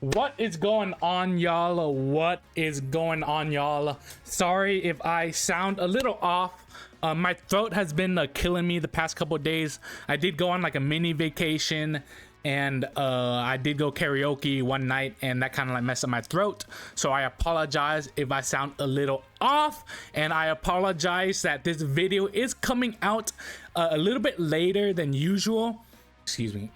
What is going on, y'all? What is going on, y'all? Sorry if I sound a little off. My throat has been killing me the past couple of days. I did go on like a mini vacation, and I did go karaoke one night, and that kind of like messed up my throat. So I apologize if I sound a little off, and I apologize that this video is coming out a little bit later than usual. Excuse me.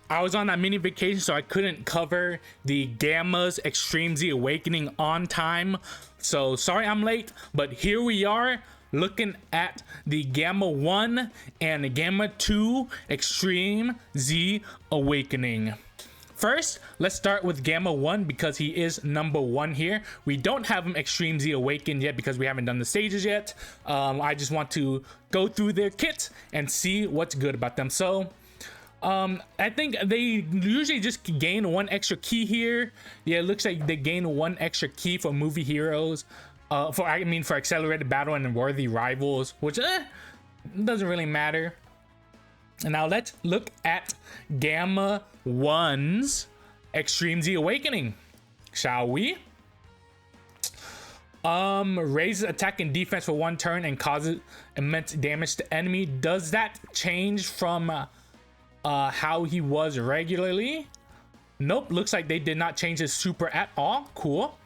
I was on that mini vacation, so I couldn't cover the Gamma's Extreme Z Awakening on time. So sorry I'm late, but here we are looking at the Gamma 1 and Gamma 2 Extreme Z Awakening. First, let's start with Gamma 1 because he is number 1 here. We don't have him Extreme Z Awakened yet because we haven't done the stages yet. I just want to go through their kits and see what's good about them. So I think they usually just gain 1 extra key here. Yeah, it looks like they gain 1 extra key for movie heroes, for accelerated battle and worthy rivals, which doesn't really matter. And now let's look at Gamma 1's Extreme Z Awakening, shall we? Raises attack and defense for 1 turn and causes immense damage to enemy. Does that change from how he was regularly? Nope, looks like they did not change his super at all. Cool.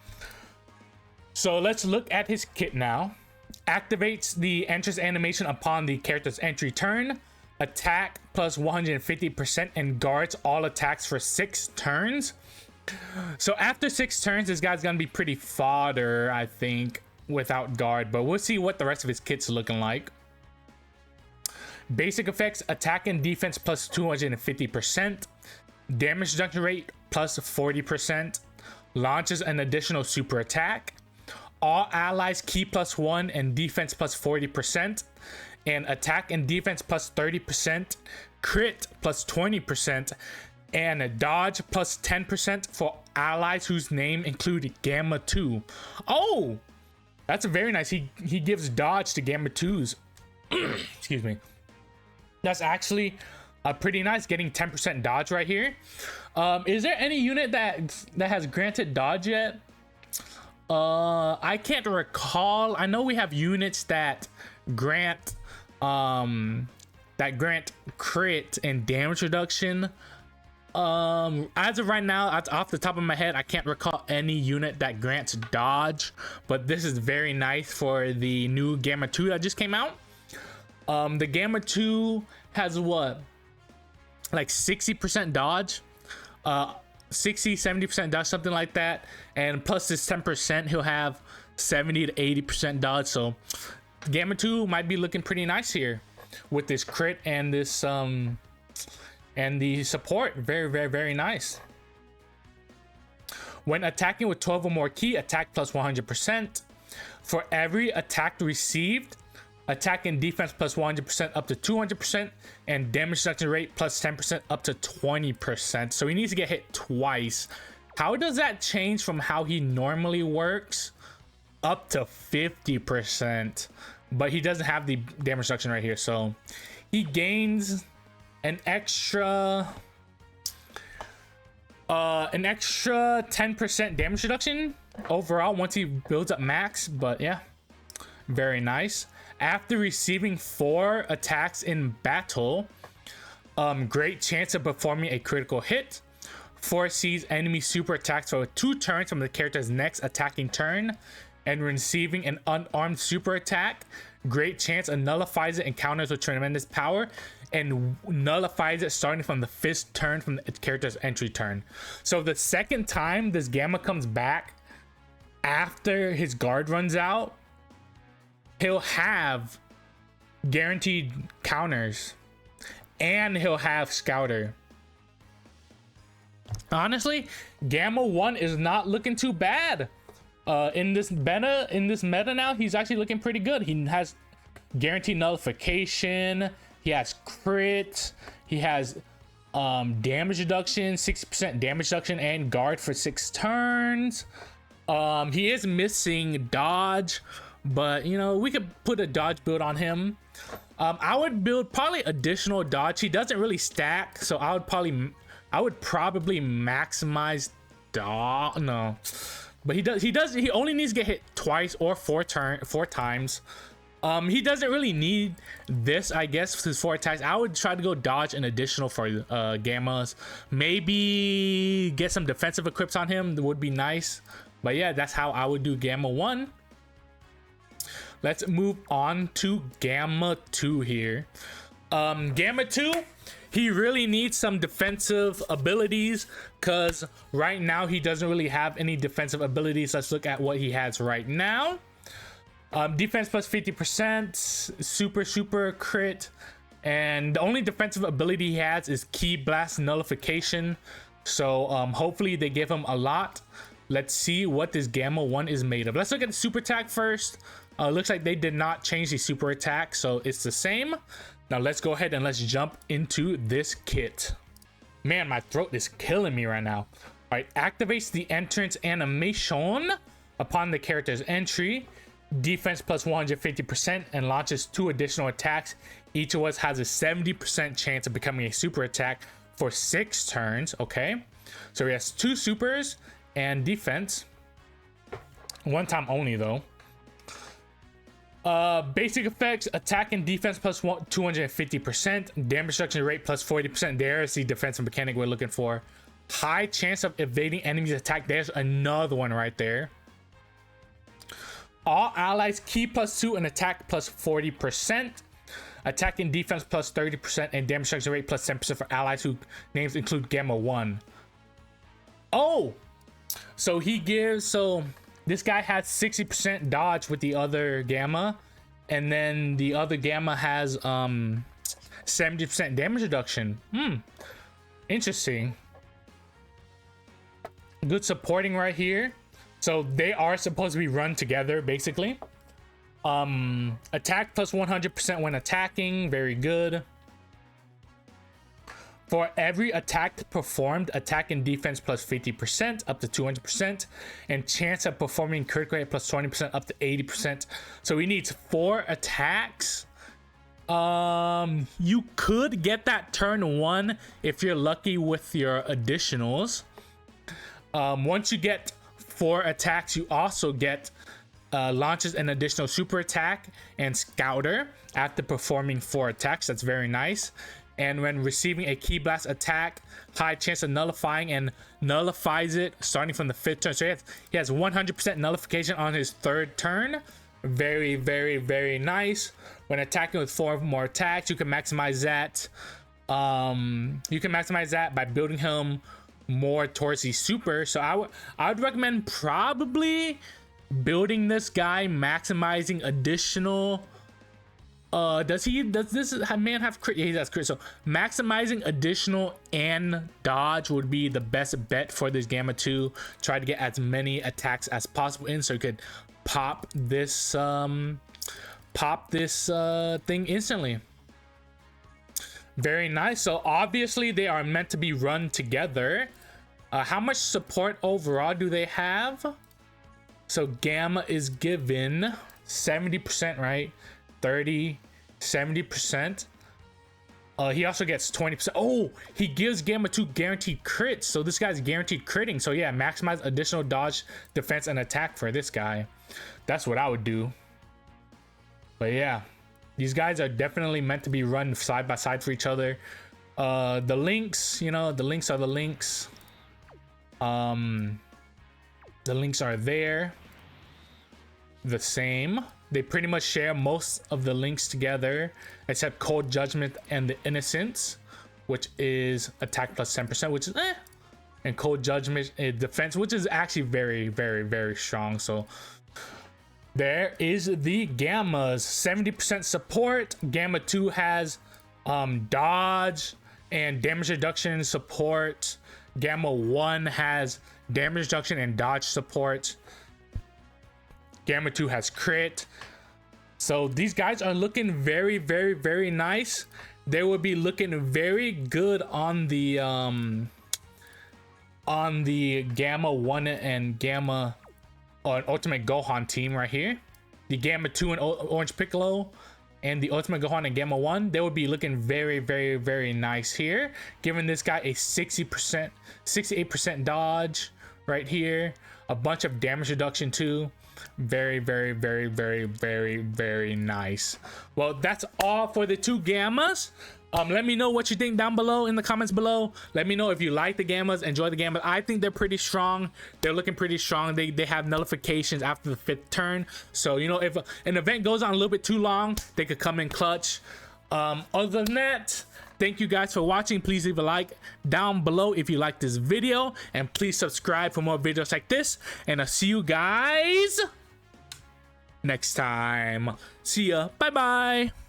So let's look at his kit now. Activates the entrance animation upon the character's entry turn. Attack plus 150% and guards all attacks for 6 turns. So after 6 turns, this guy's gonna be pretty fodder, I think, without guard, but we'll see what the rest of his kit's looking like. Basic effects: attack and defense plus 250%, damage reduction rate plus 40%, launches an additional super attack, all allies key plus 1 and defense plus 40%, and attack and defense plus 30%, crit plus 20%, and dodge plus 10% for allies whose name include Gamma 2. Oh, that's very nice. He gives dodge to Gamma 2s. Excuse me. That's actually pretty nice, getting 10% dodge right here. Is there any unit that has granted dodge yet? I can't recall. I know we have units that grant crit and damage reduction. As of right now, off the top of my head, I can't recall any unit that grants dodge, but this is very nice for the new Gamma 2 that just came out. The Gamma 2 has what, like 60% dodge, 60-70% dodge, something like that, and plus this 10%, he'll have 70 to 80% dodge. So Gamma 2 might be looking pretty nice here with this crit and this and the support. Very nice. When attacking with 12 or more key, attack plus 100%. For every attack received, attack and defense plus 100% up to 200%, and damage reduction rate plus 10% up to 20%. So he needs to get hit twice. How does that change from how he normally works? Up to 50%, but he doesn't have the damage reduction right here, so he gains an extra 10% damage reduction overall once he builds up max. But yeah, very nice. After receiving 4 attacks in battle, great chance of performing a critical hit. Foresees enemy super attacks for 2 turns from the character's next attacking turn, and receiving an unarmed super attack, great chance of nullifies it and counters with tremendous power, and nullifies it starting from the 5th turn from the character's entry turn. So the second time this Gamma comes back after his guard runs out, he'll have guaranteed counters and he'll have Scouter. Honestly, Gamma 1 is not looking too bad. In this meta now, he's actually looking pretty good. He has guaranteed nullification, he has crit, he has damage reduction, 60% damage reduction, and guard for 6 turns. He is missing dodge, but you know, we could put a dodge build on him. I would build probably additional dodge. He doesn't really stack, so I would probably maximize dodge. No, but he only needs to get hit twice or four times. He doesn't really need this, I guess, his 4 attacks. I would try to go dodge an additional for gammas. Maybe get some defensive equips on him. That would be nice. But yeah, that's how I would do Gamma 1. Let's move on to Gamma 2 here. Gamma 2, he really needs some defensive abilities because right now he doesn't really have any defensive abilities. Let's look at what he has right now. Defense plus 50%, super crit, and the only defensive ability he has is Ki Blast Nullification. So hopefully they give him a lot. Let's see what this Gamma 1 is made of. Let's look at the super attack first. Looks like they did not change the super attack, so it's the same. Now let's go ahead and let's jump into this kit. Man, my throat is killing me right now. All right, activates the entrance animation upon the character's entry. Defense plus 150% and launches 2 additional attacks. Each of us has a 70% chance of becoming a super attack for 6 turns. Okay, so he has 2 supers and defense. 1 time only though. Basic effects: attack and defense plus 250%, damage reduction rate plus 40%. There's the defensive mechanic we're looking for. High chance of evading enemies attack. There's another one right there. All allies Ki plus 2 and attack plus 40%. Attack and defense plus 30% and damage reduction rate plus 10% for allies whose names include Gamma 1. Oh, so he gives, so this guy has 60% dodge with the other Gamma, and then the other Gamma has 70% damage reduction. Interesting. Good supporting right here. So they are supposed to be run together basically. Attack plus 100% when attacking, very good. For every attack performed, attack and defense plus 50% up to 200%, and chance of performing critical hit plus 20% up to 80%. So he needs 4 attacks. You could get that turn 1 if you're lucky with your additionals. Once you get 4 attacks, you also get launches an additional super attack and scouter after performing 4 attacks. That's very nice. And when receiving a Ki Blast attack, high chance of nullifying, and nullifies it starting from the 5th turn. So he has 100% nullification on his 3rd turn. Very nice. When attacking with 4 more attacks, you can maximize that. You can maximize that by building him more towards the super. So I would recommend probably building this guy, maximizing additional. Does this man have crit? Yeah, he has crit. So maximizing additional and dodge would be the best bet for this Gamma 2. Try to get as many attacks as possible in, so you could pop this thing instantly. Very nice. So obviously they are meant to be run together. How much support overall do they have? So Gamma is given 70%, right? 30, 70%. He also gets 20%. Oh, he gives Gamma 2 guaranteed crits. So this guy's guaranteed critting. So yeah, maximize additional dodge, defense, and attack for this guy. That's what I would do. But yeah, these guys are definitely meant to be run side by side for each other. The links, you know, the links are the links. The links are there. The same. They pretty much share most of the links together, except Cold Judgment and the Innocence, which is attack plus 10%, which is and Cold Judgment defense, which is actually very strong. So there is the Gammas. 70% support. Gamma 2 has dodge and damage reduction support. Gamma 1 has damage reduction and dodge support. Gamma 2 has crit. So these guys are looking very nice. They will be looking very good on the Gamma 1 and Gamma Ultimate Gohan team right here. the Gamma 2 and Orange Piccolo and the Ultimate Gohan and Gamma 1, they would be looking very, very, very nice here. Giving this guy a 60%, 68% dodge right here. A bunch of damage reduction too. Very, very, very, very, very, very nice. Well, that's all for the 2 Gammas. Let me know what you think down below in the comments below. Let me know if you like the Gammas, enjoy the Gammas. I think they're pretty strong. They're looking pretty strong. They have nullifications after the 5th turn. So, you know, if an event goes on a little bit too long, they could come in clutch. Other than that, thank you guys for watching. Please leave a like down below if you like this video. And please subscribe for more videos like this. And I'll see you guys next time. See ya. Bye-bye.